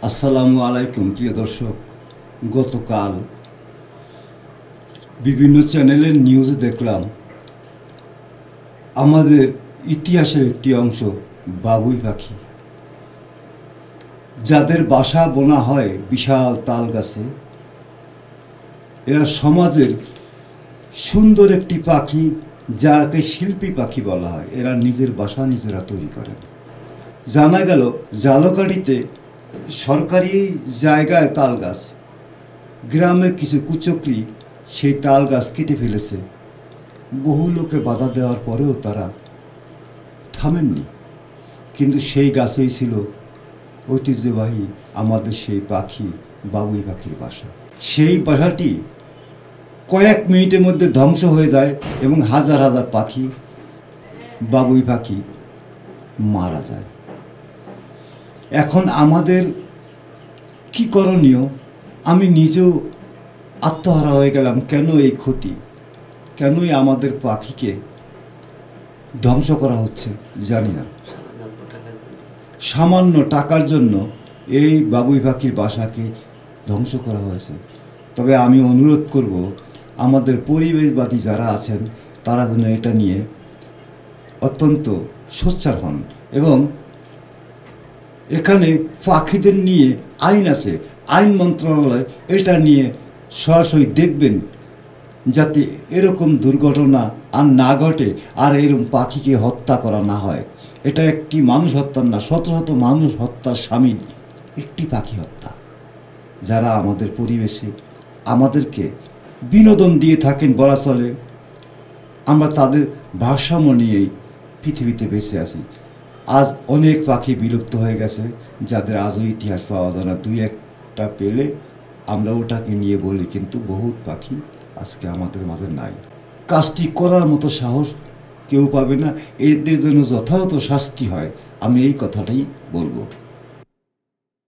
আসসালামু আলাইকুম প্রিয় দর্শক। গতকাল বিভিন্ন চ্যানেলের নিউজে দেখলাম আমাদের ইতিহাসের একটি অংশ বাবুই পাখি, যাদের বাসা বোনা হয় বিশাল তাল গাছে। এরা সমাজের সুন্দর একটি পাখি, যাকে শিল্পী পাখি বলা হয়। এরা নিজের বাসা নিজেরা তৈরি করেন। জানা গেল জালকাঠিতে সরকারি জায়গায় তাল গাছ, গ্রামের কিছু কুচক্রী সেই তাল গাছ কেটে ফেলেছে। বহু লোকে বাধা দেওয়ার পরেও তারা থামেননি, কিন্তু সেই গাছেই ছিল ঐতিহ্যবাহী আমাদের সেই পাখি, বাবুই পাখির বাসা। সেই বাসাটি কয়েক মিনিটের মধ্যে ধ্বংস হয়ে যায় এবং হাজার হাজার পাখি, বাবুই পাখি মারা যায়। এখন আমাদের কি করণীয়? আমি নিজেও আত্মহারা হয়ে গেলাম। কেন এই ক্ষতি? কেনই আমাদের পাখিকে ধ্বংস করা হচ্ছে জানি না। সামান্য টাকার জন্য এই বাবুই পাখির বাসাকে ধ্বংস করা হয়েছে। তবে আমি অনুরোধ করব, আমাদের পরিবেশবাদী যারা আছেন তারা যেন এটা নিয়ে অত্যন্ত সোচ্চার হন। এবং এখানে পাখিদের নিয়ে আইন আছে, আইন মন্ত্রণালয় এটা নিয়ে সরাসরি দেখবেন, যাতে এরকম দুর্ঘটনা আর না ঘটে, আর এরকম পাখিকে হত্যা করা না হয়। এটা একটি মানুষ হত্যার না, শত শত মানুষ হত্যার শামিল একটি পাখি হত্যা। যারা আমাদের পরিবেশে আমাদেরকে বিনোদন দিয়ে থাকেন বলা চলে, আমরা তাদের ভারসাম্য নিয়েই পৃথিবীতে বেঁচে আছি। আজ অনেক পাখি বিলুপ্ত হয়ে গেছে, যাদের আজও ইতিহাস পাওয়া যায় না। দুই একটা পেলে আমরা ওটাকে নিয়ে বলি, কিন্তু বহুত পাখি আজকে আমাদের মাঝে নাই। কাজটি করার মতো সাহস কেউ পাবে না। এদের জন্য যথাযথ শাস্তি হয়, আমি এই কথাটাই বলবো।